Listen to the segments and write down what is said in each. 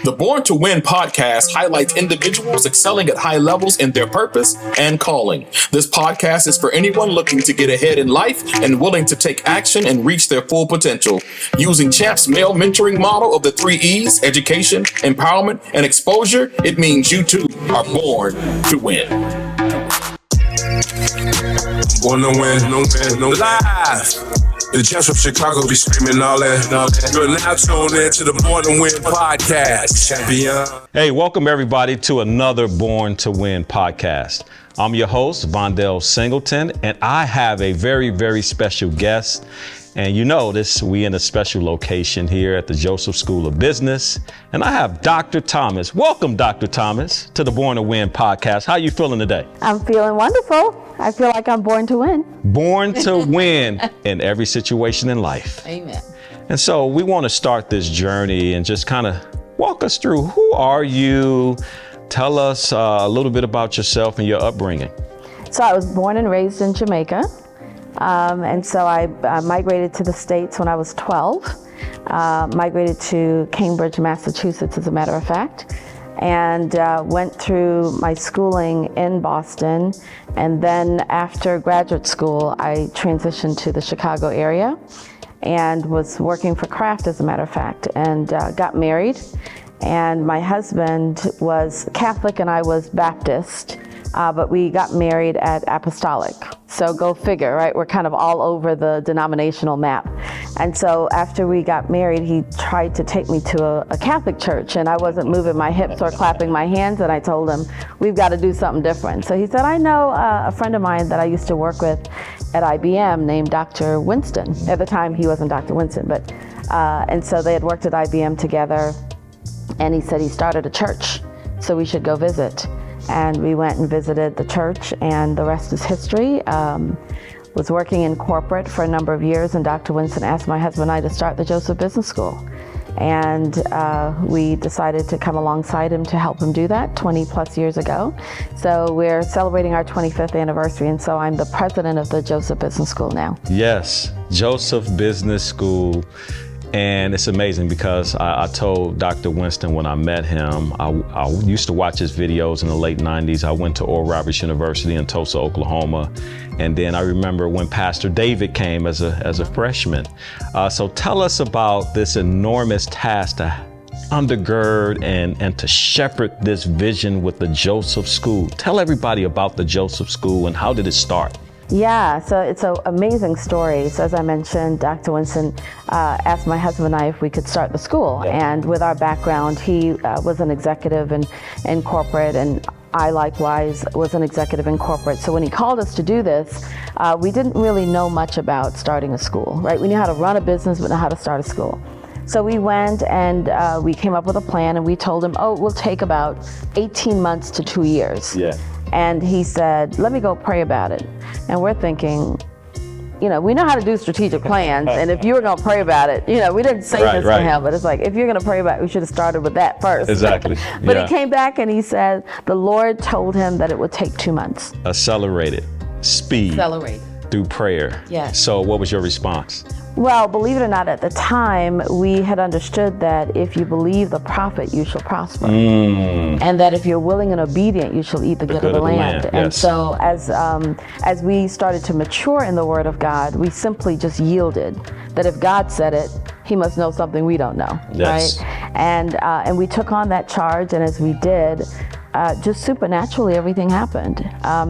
The Born to Win podcast highlights individuals excelling at high levels in their purpose and calling. This podcast is for anyone looking to get ahead in life and willing to take action and reach their full potential. Using Champ's male mentoring model of the 3 E's, education, empowerment, and exposure, it means you too are born to win. Born to win, no live. The Jets from Chicago be screaming all that. You're now tuned in to the Born to Win podcast, champion. Hey, welcome everybody to another Born to Win podcast. I'm your host, Vondale Singleton, and I have a very, very special guest. And you notice we in a special location here at the Joseph School of Business. And I have Dr. Thomas. Welcome, Dr. Thomas, to the Born to Win podcast. How are you feeling today? I'm feeling wonderful. I feel like I'm born to win. Born to win in every situation in life. Amen. And so we want to start this journey and just kind of walk us through. Who are you? Tell us a little bit about yourself and your upbringing. So I was born and raised in Jamaica. And so I migrated to the States when I was 12, migrated to Cambridge, Massachusetts, as a matter of fact, and went through my schooling in Boston. And then after graduate school, I transitioned to the Chicago area and was working for Kraft, as a matter of fact, and got married. And my husband was Catholic and I was Baptist. But we got married at Apostolic. So go figure, right? We're kind of all over the denominational map. And so after we got married, he tried to take me to a Catholic church, and I wasn't moving my hips or clapping my hands, and I told him, we've got to do something different. So he said, I know a friend of mine that I used to work with at IBM named Dr. Winston. At the time, he wasn't Dr. Winston, but, and so they had worked at IBM together, and he said he started a church, so we should go visit. And we went and visited the church, and the rest is history. Was working in corporate for a number of years, and Dr. Winston asked my husband and I to start the Joseph Business School. And we decided to come alongside him to help him do that 20 plus years ago. So we're celebrating our 25th anniversary, and so I'm the president of the Joseph Business School now. Yes, Joseph Business School. And it's amazing because I told Dr. Winston when I met him, I used to watch his videos in the late 90s. I went to Oral Roberts University in Tulsa, Oklahoma. And then I remember when Pastor David came as a freshman. So tell us about this enormous task to undergird and to shepherd this vision with the Joseph School. Tell everybody about the Joseph School and how did it start? Yeah, so it's an amazing story. So as I mentioned, Dr. Winston asked my husband and I if we could start the school. Yeah. And with our background, he was an executive in corporate, and I likewise was an executive in corporate. So when he called us to do this, we didn't really know much about starting a school, right? We knew how to run a business, but not how to start a school. So we went and we came up with a plan, and we told him, oh, it will take about 18 months to 2 years. Yeah. And he said, let me go pray about it. And we're thinking, you know, we know how to do strategic plans. And if you were going to pray about it, you know, we didn't say this to him, but it's like, if you're going to pray about it, we should have started with that first. Exactly. But he came back and he said, the Lord told him that it would take 2 months. Accelerated. Speed. Accelerate. Through prayer. Yes. So what was your response? Well, believe it or not, at the time, we had understood that if you believe the prophet, you shall prosper. And that if you're willing and obedient, you shall eat the good of the land. Yes. And so as we started to mature in the Word of God, we simply just yielded that if God said it, he must know something we don't know, yes. right? And we took on that charge, and as we did, just supernaturally everything happened.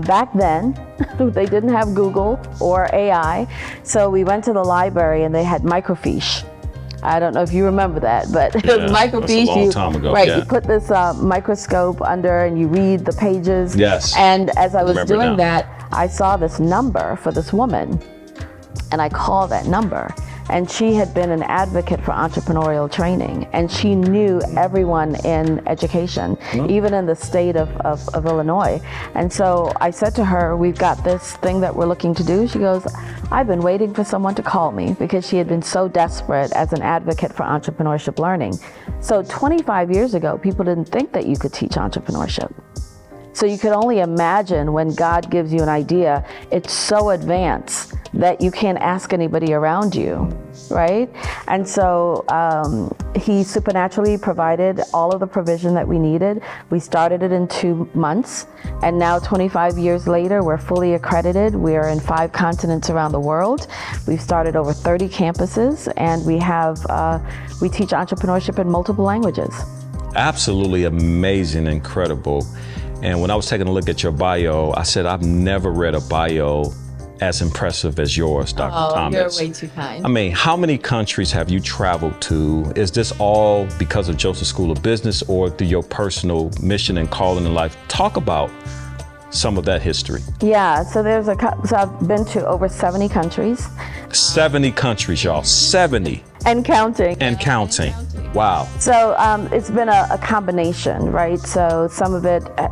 Back then, they didn't have Google or AI, so we went to the library and they had microfiche. I don't know if you remember that, but it was microfiche. That's a long time ago. Right, yeah. You put this microscope under and you read the pages. Yes. And as I was doing now. that, I saw this number for this woman, and I called that number. And she had been an advocate for entrepreneurial training, and she knew everyone in education, even in the state of Illinois. And so I said to her, we've got this thing that we're looking to do. She goes, I've been waiting for someone to call me, because she had been so desperate as an advocate for entrepreneurship learning. So 25 years ago, people didn't think that you could teach entrepreneurship. So you could only imagine when God gives you an idea, it's so advanced that you can't ask anybody around you, right? And so he supernaturally provided all of the provision that we needed. We started it in 2 months, and now 25 years later, we're fully accredited. We are in 5 continents around the world. We've started over 30 campuses, and we teach entrepreneurship in multiple languages. Absolutely amazing, incredible. And when I was taking a look at your bio, I said, I've never read a bio as impressive as yours, Dr. Thomas. You're way too kind. I mean, how many countries have you traveled to? Is this all because of Joseph School of Business or through your personal mission and calling in life? Talk about some of that history. Yeah, so so I've been to over 70 countries. 70 countries, y'all, 70. And counting. And counting. Wow. So it's been a combination, right? So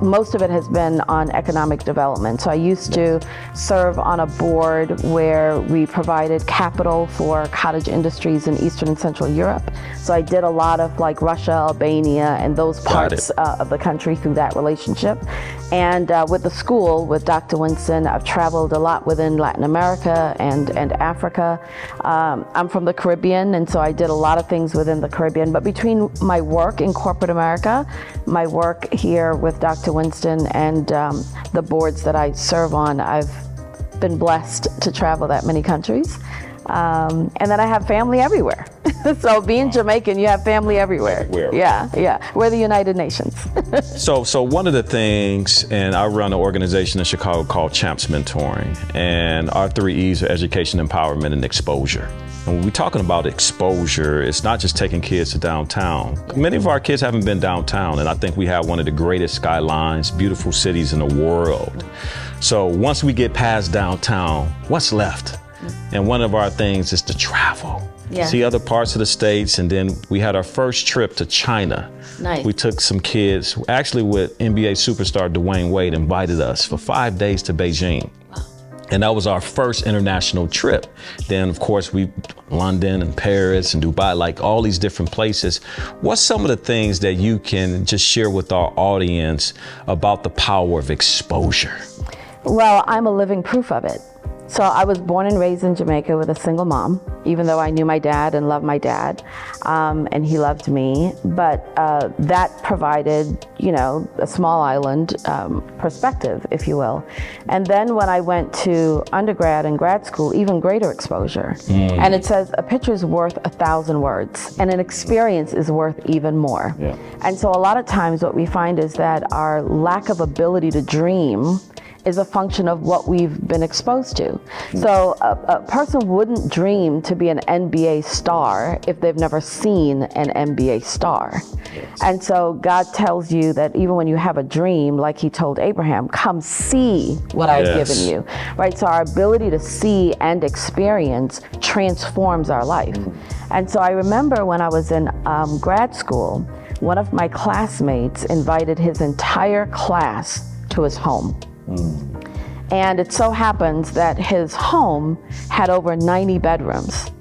most of it has been on economic development. So I used to serve on a board where we provided capital for cottage industries in Eastern and Central Europe. So I did a lot of like Russia, Albania, and those parts of the country through that relationship. And with the school, with Dr. Winston, I've traveled a lot within Latin America and Africa. I'm from the Caribbean, and so I did a lot of things within the Caribbean. But between my work in corporate America, my work here with Dr. Winston, and the boards that I serve on, I've been blessed to travel that many countries. And then I have family everywhere. So being Jamaican, you have family everywhere. Yeah. We're the United Nations. So one of the things, and I run an organization in Chicago called Champs Mentoring, and our 3 E's are education, empowerment, and exposure. And when we're talking about exposure, it's not just taking kids to downtown. Many of our kids haven't been downtown, and I think we have one of the greatest skylines, beautiful cities in the world. So once we get past downtown, what's left? And one of our things is to travel. See other parts of the States, and then we had our first trip to China. Nice. We took some kids, actually with NBA superstar Dwayne Wade invited us for 5 days to Beijing. Wow. And that was our first international trip. Then of course London and Paris and Dubai, like all these different places. What's some of the things that you can just share with our audience about the power of exposure? Well, I'm a living proof of it. So I was born and raised in Jamaica with a single mom, even though I knew my dad and loved my dad, and he loved me. But that provided, a small island perspective, if you will. And then when I went to undergrad and grad school, even greater exposure. And it says a picture's worth 1,000 words, and an experience is worth even more. And so a lot of times what we find is that our lack of ability to dream is a function of what we've been exposed to. So a person wouldn't dream to be an NBA star if they've never seen an NBA star. And so God tells you that even when you have a dream, like he told Abraham, come see what I've given you, right? So our ability to see and experience transforms our life. And so I remember when I was in grad school, one of my classmates invited his entire class to his home. And it so happens that his home had over 90 bedrooms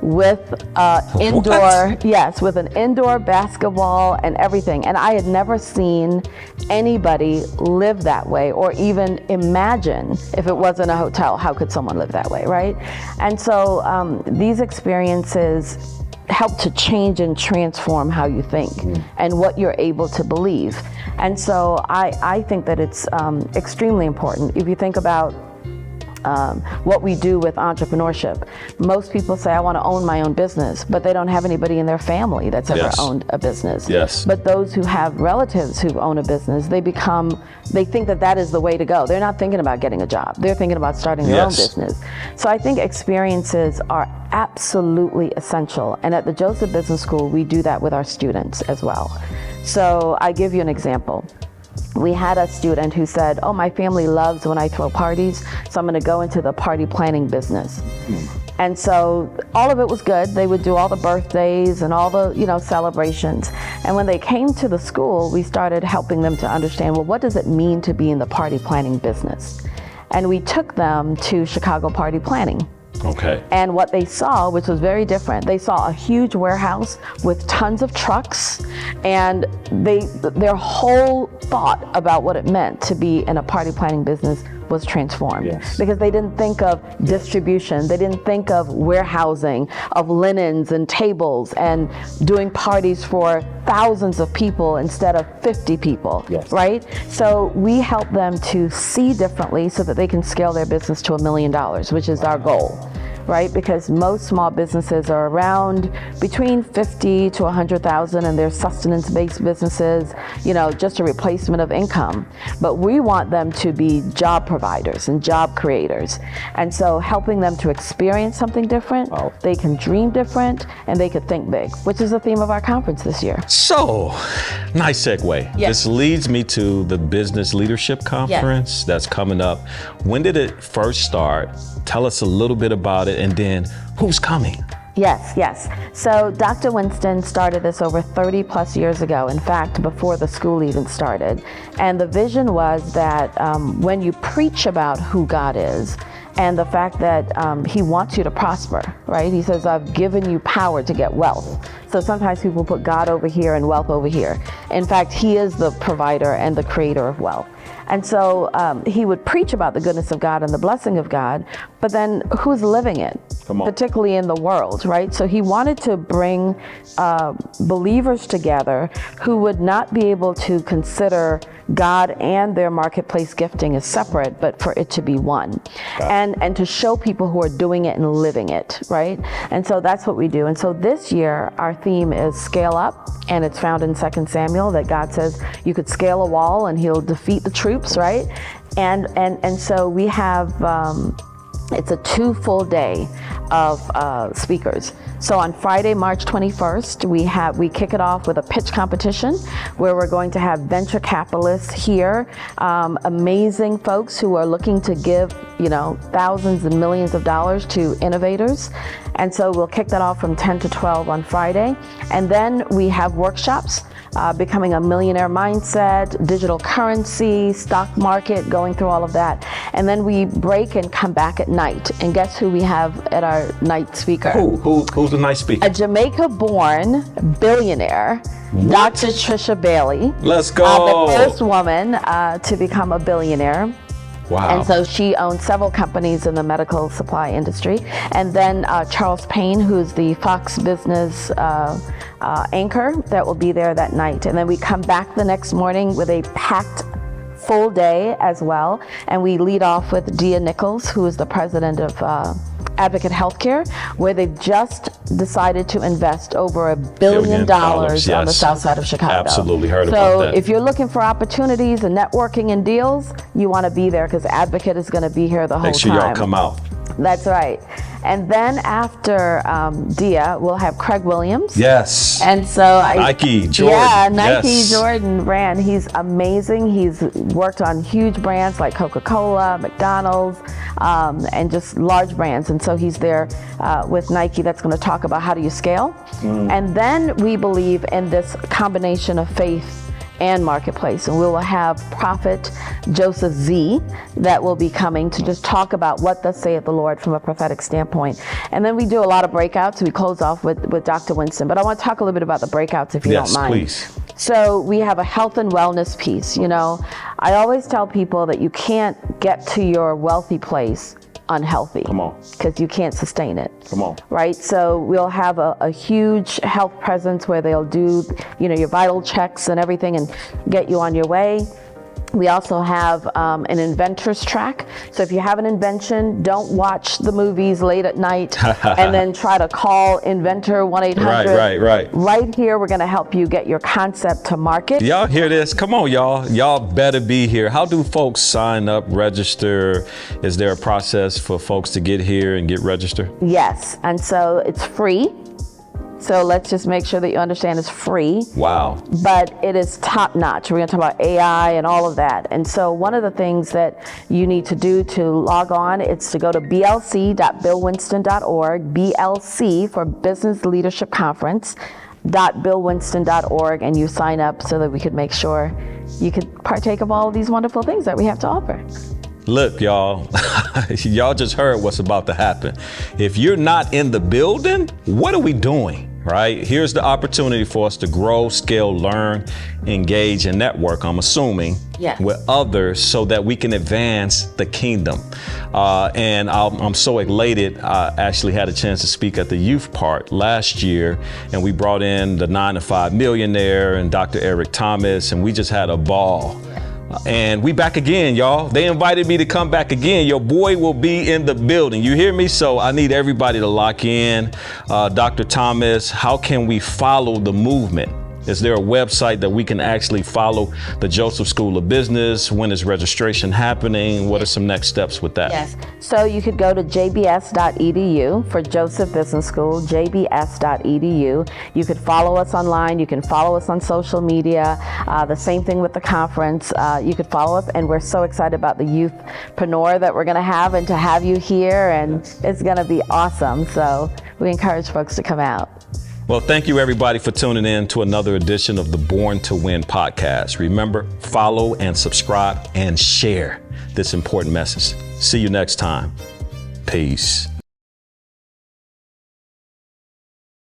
with with an indoor basketball and everything. And I had never seen anybody live that way, or even imagine if it wasn't a hotel, how could someone live that way, right? And so these experiences help to change and transform how you think and what you're able to believe. And so I think that it's extremely important. If you think about what we do with entrepreneurship, most people say, I want to own my own business, but they don't have anybody in their family that's ever owned a business. But those who have relatives who own a business, they think that is the way to go. They're not thinking about getting a job. They're thinking about starting their own business. So I think experiences are absolutely essential. And at the Joseph Business School, we do that with our students as well. So I give you an example. We had a student who said, my family loves when I throw parties, so I'm going to go into the party planning business. And so all of it was good. They would do all the birthdays and all the, celebrations. And when they came to the school, we started helping them to understand, well, what does it mean to be in the party planning business? And we took them to Chicago Party Planning. Okay. And what they saw, which was very different, they saw a huge warehouse with tons of trucks, and their whole thought about what it meant to be in a party planning business was transformed. Yes. Because they didn't think of distribution. They didn't think of warehousing, of linens and tables and doing parties for thousands of people instead of 50 people, Yes. right? So we help them to see differently so that they can scale their business to $1 million, which is our goal. Right? Because most small businesses are around between 50 to 100,000 and they're sustenance-based businesses, just a replacement of income. But we want them to be job providers and job creators. And so helping them to experience something different, they can dream different, and they could think big, which is the theme of our conference this year. So, nice segue. Yes. This leads me to the Business Leadership Conference that's coming up. When did it first start? Tell us a little bit about it, and then who's coming? Yes. So Dr. Winston started this over 30 plus years ago, in fact, before the school even started. And the vision was that when you preach about who God is, and the fact that he wants you to prosper, right? He says, I've given you power to get wealth. So sometimes people put God over here and wealth over here. In fact, he is the provider and the creator of wealth. And so he would preach about the goodness of God and the blessing of God, but then who's living it? Come on. Particularly in the world, right? So he wanted to bring believers together who would not be able to consider God and their marketplace gifting as separate, but for it to be one. And to show people who are doing it and living it, right? And so that's what we do. And so this year, our theme is Scale Up, and it's found in 2 Samuel that God says you could scale a wall and he'll defeat the troops, right? And so we have, it's a 2 full day of speakers. So on Friday, March 21st, we kick it off with a pitch competition where we're going to have venture capitalists here, amazing folks who are looking to give, thousands and millions of dollars to innovators. And so we'll kick that off from 10 to 12 on Friday. And then we have workshops. Becoming a millionaire mindset, digital currency, stock market, going through all of that. And then we break and come back at night. And guess who we have at our night speaker? Who's the night speaker? A Jamaica-born billionaire, Dr. Trisha Bailey. Let's go. The first woman to become a billionaire. Wow. And so she owns several companies in the medical supply industry. And then Charles Payne, who's the Fox Business anchor, that will be there that night. And then we come back the next morning with a packed full day as well. And we lead off with Dia Nichols, who is the president of Advocate Healthcare, where they've just decided to invest over $1 billion on the south side of Chicago. Absolutely heard about that. So if you're looking for opportunities and networking and deals, you want to be there because Advocate is going to be here the whole time. Make sure y'all come out. That's right. And then after Dia, we'll have Craig Williams. Yes. And so Nike, Jordan. Yeah, Nike, yes. Jordan brand. He's amazing. He's worked on huge brands like Coca-Cola, McDonald's, and just large brands. And so he's there with Nike that's going to talk about how do you scale. And then we believe in this combination of faith and marketplace. And we will have Prophet Joseph Z that will be coming to just talk about what thus saith the Lord from a prophetic standpoint. And then we do a lot of breakouts. We close off with Dr. Winston. But I want to talk a little bit about the breakouts if you don't mind. Yes, please. So we have a health and wellness piece. I always tell people that you can't get to your wealthy place unhealthy. Come on. Because you can't sustain it. Come on. Right? So we'll have a huge health presence where they'll do, your vital checks and everything and get you on your way. We also have an inventors track. So if you have an invention, don't watch the movies late at night and then try to call inventor 1-800. Right. Right here, we're going to help you get your concept to market. Y'all hear this? Come on, y'all. Y'all better be here. How do folks sign up, register? Is there a process for folks to get here and get registered? Yes. And so it's free. So let's just make sure that you understand it's free. Wow. But it is top notch. We're going to talk about AI and all of that. And so one of the things that you need to do to log on is to go to blc.billwinston.org, BLC for Business Leadership Conference, .billwinston.org, and you sign up so that we could make sure you could partake of all of these wonderful things that we have to offer. Look, y'all, y'all just heard what's about to happen. If you're not in the building, what are we doing? right? Here's the opportunity for us to grow, scale, learn, engage, and network, I'm assuming, Yes. with others so that we can advance the kingdom. And I'm so elated. I actually had a chance to speak at the youth part last year, and we brought in the 9 to 5 millionaire and Dr. Eric Thomas, and we just had a ball. And we back again, y'all. They invited me to come back again. Your boy will be in the building. You hear me? So I need everybody to lock in. Dr. Thomas, how can we follow the movement? Is there a website that we can actually follow the Joseph School of Business? When is registration happening? What are some next steps with that? Yes. So you could go to jbs.edu for Joseph Business School, jbs.edu. You could follow us online. You can follow us on social media. The same thing with the conference. You could follow us, and we're so excited about the youthpreneur that we're going to have and to have you here, and it's going to be awesome. So we encourage folks to come out. Well, thank you everybody for tuning in to another edition of the Born to Win podcast. Remember, follow and subscribe and share this important message. See you next time. Peace.